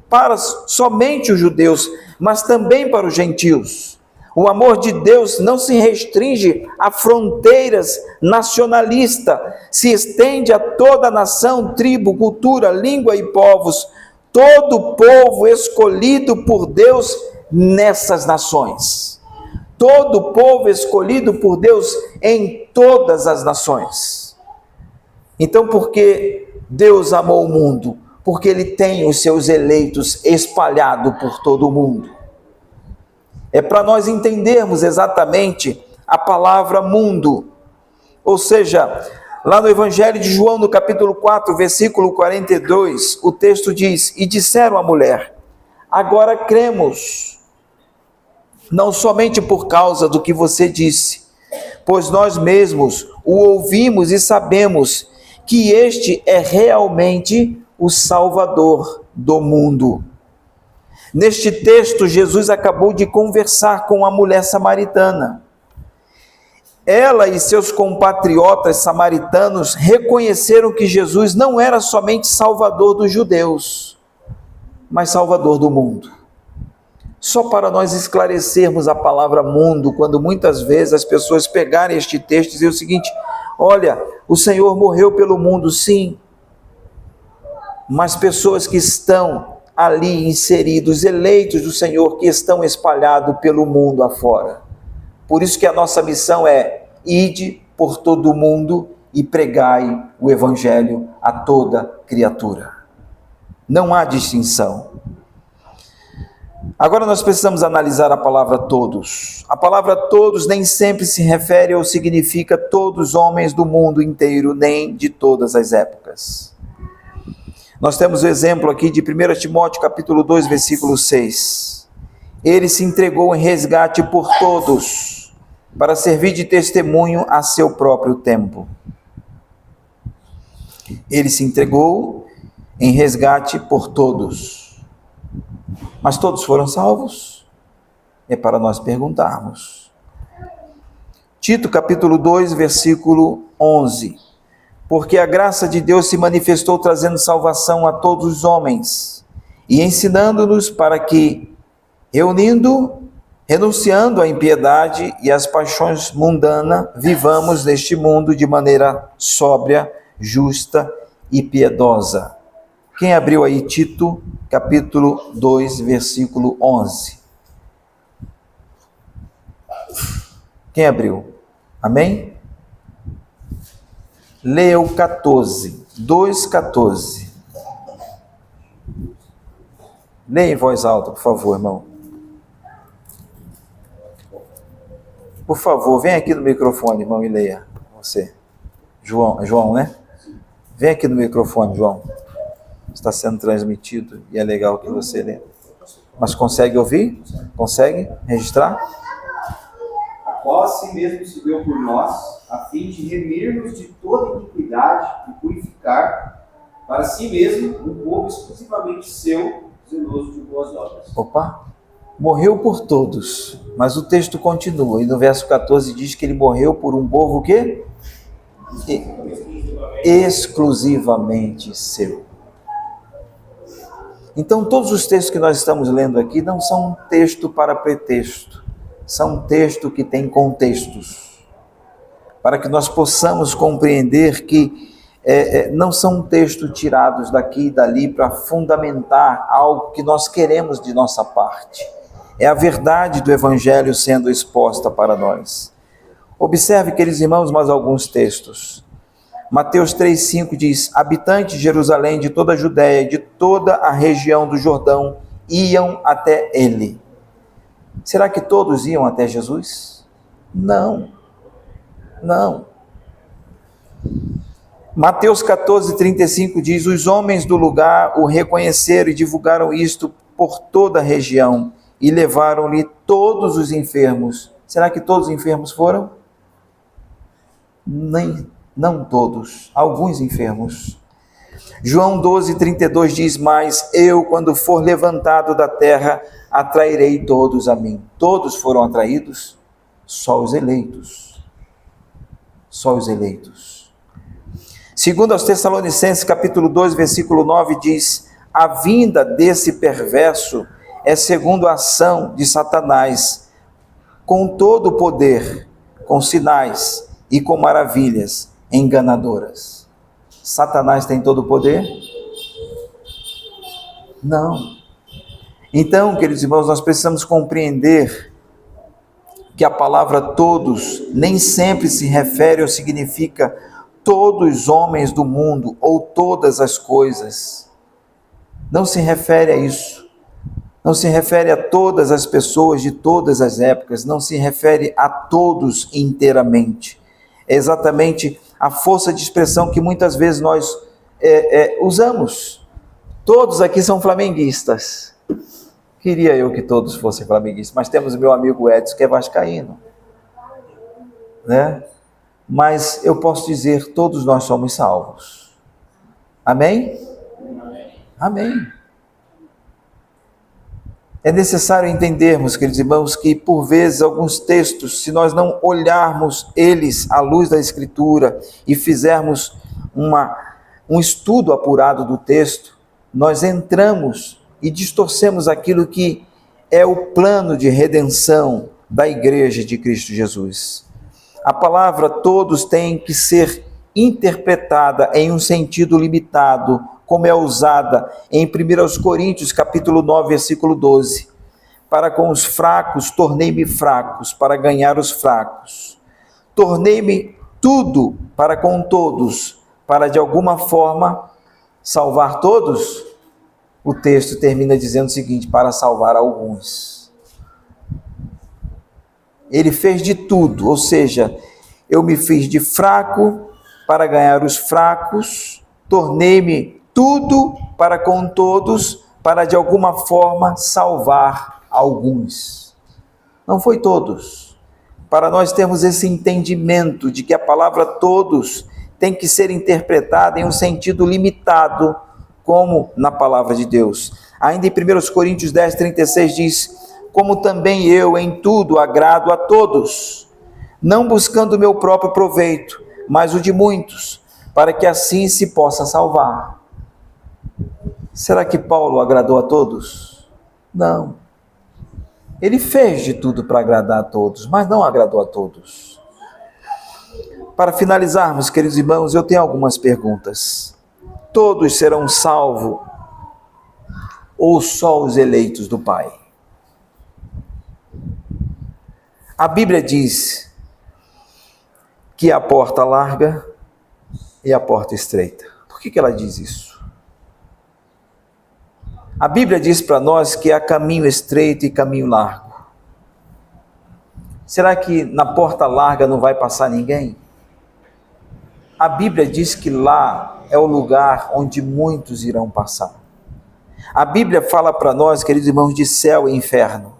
para somente os judeus, mas também para os gentios. O amor de Deus não se restringe a fronteiras nacionalistas, se estende a toda nação, tribo, cultura, língua e povos. Todo povo escolhido por Deus nessas nações. Todo povo escolhido por Deus em todas as nações. Então, por que Deus amou o mundo? Porque Ele tem os seus eleitos espalhados por todo o mundo. É para nós entendermos exatamente a palavra mundo. Ou seja, lá no Evangelho de João, no capítulo 4, versículo 42, o texto diz: e disseram à mulher: Agora cremos, não somente por causa do que você disse, pois nós mesmos o ouvimos e sabemos que este é realmente o Salvador do mundo. Neste texto, Jesus acabou de conversar com a mulher samaritana. Ela e seus compatriotas samaritanos reconheceram que Jesus não era somente Salvador dos judeus, mas Salvador do mundo. Só para nós esclarecermos a palavra mundo, quando muitas vezes as pessoas pegarem este texto e dizer o seguinte: olha, o Senhor morreu pelo mundo, sim, mas pessoas que estão ali inseridos, eleitos do Senhor, que estão espalhados pelo mundo afora. Por isso que a nossa missão é: ide por todo o mundo e pregai o Evangelho a toda criatura. Não há distinção. Agora nós precisamos analisar a palavra todos. A palavra todos nem sempre se refere ou significa todos os homens do mundo inteiro, nem de todas as épocas. Nós temos o exemplo aqui de 1 Timóteo capítulo 2, versículo 6. Ele se entregou em resgate por todos, para servir de testemunho a seu próprio tempo. Ele se entregou em resgate por todos. Mas todos foram salvos? É para nós perguntarmos. Tito capítulo 2, versículo 11. Porque a graça de Deus se manifestou trazendo salvação a todos os homens, e ensinando-nos para que, renunciando à impiedade e às paixões mundanas, vivamos neste mundo de maneira sóbria, justa e piedosa. Quem abriu aí Tito, capítulo 2, versículo 11? Quem abriu? Amém? Leia o 14, 2,14. Leia em voz alta, por favor, irmão. Por favor, vem aqui no microfone, irmão, e leia. Você. João, né? Vem aqui no microfone, João. Está sendo transmitido e é legal que você lê. Mas consegue ouvir? Consegue registrar? A qual a si mesmo se deu por nós, a fim de remir-nos de toda iniquidade e purificar para si mesmo um povo exclusivamente seu, zeloso de boas obras. Opa! Morreu por todos, mas o texto continua, e no verso 14 diz que ele morreu por um povo o quê? Exclusivamente seu. Então, todos os textos que nós estamos lendo aqui não são um texto para pretexto, são um texto que tem contextos, para que nós possamos compreender que não são textos tirados daqui e dali para fundamentar algo que nós queremos de nossa parte. É a verdade do Evangelho sendo exposta para nós. Observe, queridos irmãos, mais alguns textos. Mateus 3,5 diz: habitantes de Jerusalém, de toda a Judéia e de toda a região do Jordão, iam até ele. Será que todos iam até Jesus? Não. Mateus 14,35 diz: os homens do lugar o reconheceram e divulgaram isto por toda a região, e levaram-lhe todos os enfermos. Será que todos os enfermos foram? Não todos, alguns enfermos. João 12,32 diz: mas eu, quando for levantado da terra, atrairei todos a mim. Todos foram atraídos? Só os eleitos. Só os eleitos. Segundo aos Tessalonicenses, capítulo 2, versículo 9, diz: a vinda desse perverso é segundo a ação de Satanás, com todo o poder, com sinais e com maravilhas enganadoras. Satanás tem todo o poder? Não. Então, queridos irmãos, nós precisamos compreender que a palavra todos nem sempre se refere ou significa todos os homens do mundo ou todas as coisas. Não se refere a isso. Não se refere a todas as pessoas de todas as épocas, não se refere a todos inteiramente. É exatamente a força de expressão que muitas vezes nós usamos. Todos aqui são flamenguistas. Queria eu que todos fossem flamenguistas, mas temos o meu amigo Edson que é vascaíno, né? Mas eu posso dizer, todos nós somos salvos. Amém? Amém. É necessário entendermos, queridos irmãos, que por vezes alguns textos, se nós não olharmos eles à luz da Escritura e fizermos um estudo apurado do texto, nós entramos e distorcemos aquilo que é o plano de redenção da igreja de Cristo Jesus. A palavra todos tem que ser interpretada em um sentido limitado, como é usada em 1 Coríntios, capítulo 9, versículo 12. Para com os fracos, tornei-me fracos, para ganhar os fracos. Tornei-me tudo para com todos, para de alguma forma salvar todos. O texto termina dizendo o seguinte: para salvar alguns. Ele fez de tudo, ou seja, eu me fiz de fraco para ganhar os fracos, tornei-me tudo para com todos, para de alguma forma salvar alguns. Não foi todos. Para nós termos esse entendimento de que a palavra todos tem que ser interpretada em um sentido limitado, como na palavra de Deus. Ainda em 1 Coríntios 10, 36 diz: como também eu em tudo agrado a todos, não buscando o meu próprio proveito, mas o de muitos, para que assim se possa salvar. Será que Paulo agradou a todos? Não. Ele fez de tudo para agradar a todos, mas não agradou a todos. Para finalizarmos, queridos irmãos, eu tenho algumas perguntas. Todos serão salvos ou só os eleitos do Pai? A Bíblia diz que a porta larga e a porta estreita. Por que ela diz isso? A Bíblia diz para nós que há caminho estreito e caminho largo. Será que na porta larga não vai passar ninguém? A Bíblia diz que lá é o lugar onde muitos irão passar. A Bíblia fala para nós, queridos irmãos, de céu e inferno.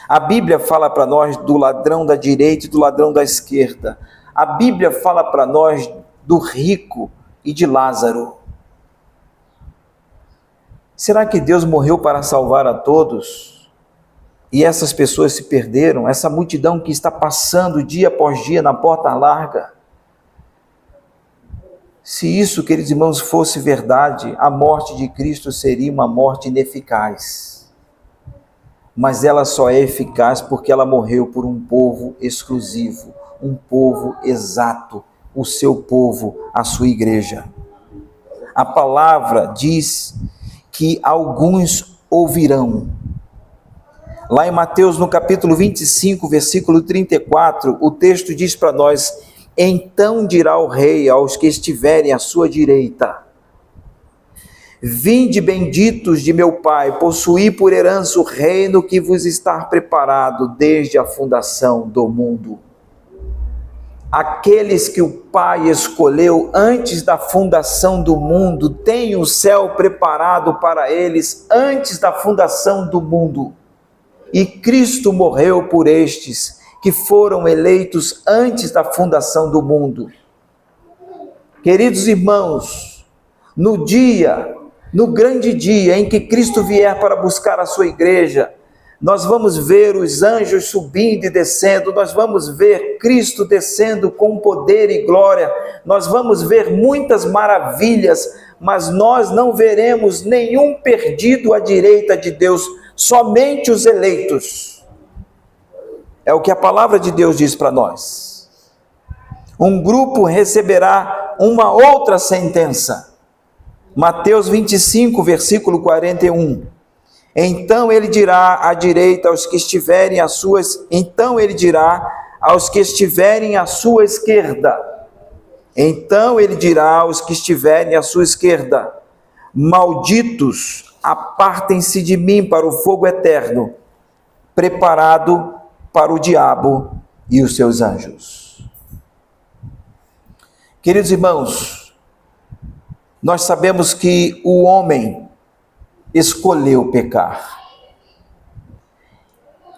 A Bíblia fala para nós do ladrão da direita e do ladrão da esquerda. A Bíblia fala para nós do rico e de Lázaro. Será que Deus morreu para salvar a todos? E essas pessoas se perderam? Essa multidão que está passando dia após dia na porta larga? Se isso, queridos irmãos, fosse verdade, a morte de Cristo seria uma morte ineficaz. Mas ela só é eficaz porque ela morreu por um povo exclusivo, um povo exato, o seu povo, a sua igreja. A palavra diz que alguns ouvirão. Lá em Mateus, no capítulo 25, versículo 34, o texto diz para nós: então dirá o rei aos que estiverem à sua direita: vinde benditos de meu Pai, possuí por herança o reino que vos está preparado desde a fundação do mundo. Aqueles que o Pai escolheu antes da fundação do mundo, têm o céu preparado para eles antes da fundação do mundo. E Cristo morreu por estes que foram eleitos antes da fundação do mundo. Queridos irmãos, no grande dia em que Cristo vier para buscar a sua igreja, nós vamos ver os anjos subindo e descendo, nós vamos ver Cristo descendo com poder e glória, nós vamos ver muitas maravilhas, mas nós não veremos nenhum perdido à direita de Deus, somente os eleitos. É o que a palavra de Deus diz para nós. Um grupo receberá uma outra sentença. Mateus 25, versículo 41. Então ele dirá à direita aos que estiverem à sua, então ele dirá aos que estiverem à sua esquerda. Então ele dirá aos que estiverem à sua esquerda: malditos, apartem-se de mim para o fogo eterno, preparado para o diabo e os seus anjos. Queridos irmãos, nós sabemos que o homem escolheu pecar.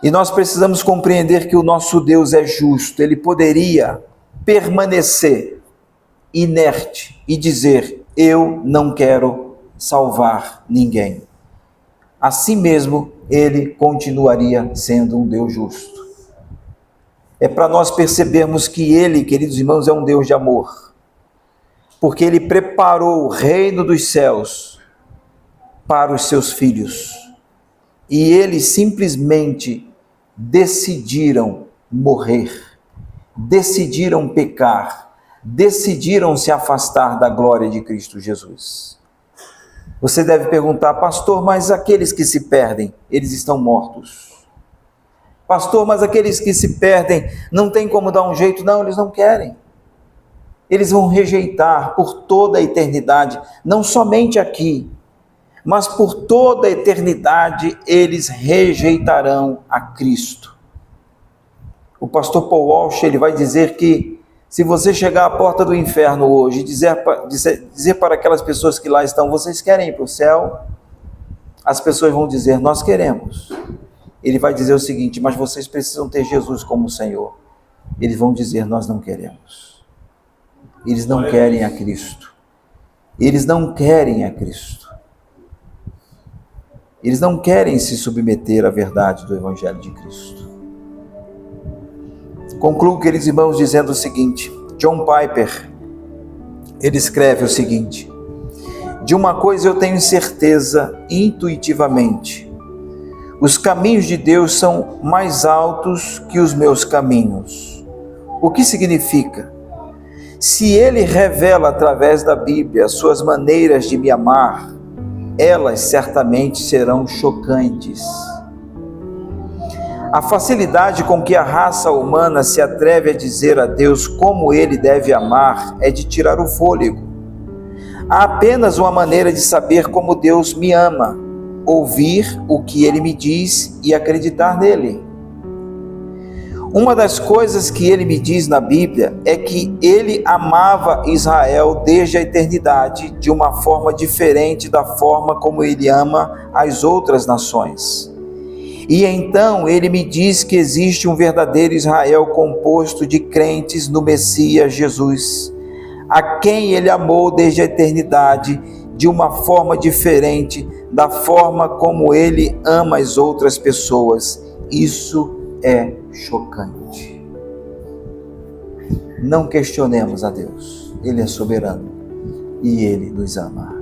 E nós precisamos compreender que o nosso Deus é justo. Ele poderia permanecer inerte e dizer: eu não quero salvar ninguém. Assim mesmo, ele continuaria sendo um Deus justo. É para nós percebermos que ele, queridos irmãos, é um Deus de amor, porque ele preparou o reino dos céus para os seus filhos, e eles simplesmente decidiram morrer, decidiram pecar, decidiram se afastar da glória de Cristo Jesus. Você deve perguntar: pastor, mas aqueles que se perdem, eles estão mortos. Pastor, mas aqueles que se perdem, não tem como dar um jeito? Não, eles não querem. Eles vão rejeitar por toda a eternidade, não somente aqui, mas por toda a eternidade eles rejeitarão a Cristo. O pastor Paul Walsh, ele vai dizer que se você chegar à porta do inferno hoje e dizer para aquelas pessoas que lá estão: vocês querem ir para o céu? As pessoas vão dizer: nós queremos. Ele vai dizer o seguinte: mas vocês precisam ter Jesus como Senhor. Eles vão dizer: nós não queremos. Eles não querem a Cristo. Eles não querem a Cristo. Eles não querem se submeter à verdade do Evangelho de Cristo. Concluo, queridos irmãos, dizendo o seguinte: John Piper, ele escreve o seguinte: de uma coisa eu tenho certeza intuitivamente: os caminhos de Deus são mais altos que os meus caminhos. O que significa? Se Ele revela através da Bíblia as suas maneiras de me amar, elas certamente serão chocantes. A facilidade com que a raça humana se atreve a dizer a Deus como Ele deve amar é de tirar o fôlego. Há apenas uma maneira de saber como Deus me ama: ouvir o que Ele me diz e acreditar nele. Uma das coisas que Ele me diz na Bíblia é que Ele amava Israel desde a eternidade de uma forma diferente da forma como Ele ama as outras nações. E então Ele me diz que existe um verdadeiro Israel composto de crentes no Messias Jesus, a quem Ele amou desde a eternidade de uma forma diferente da forma como Ele ama as outras pessoas. Isso é chocante. Não questionemos a Deus. Ele é soberano e Ele nos ama.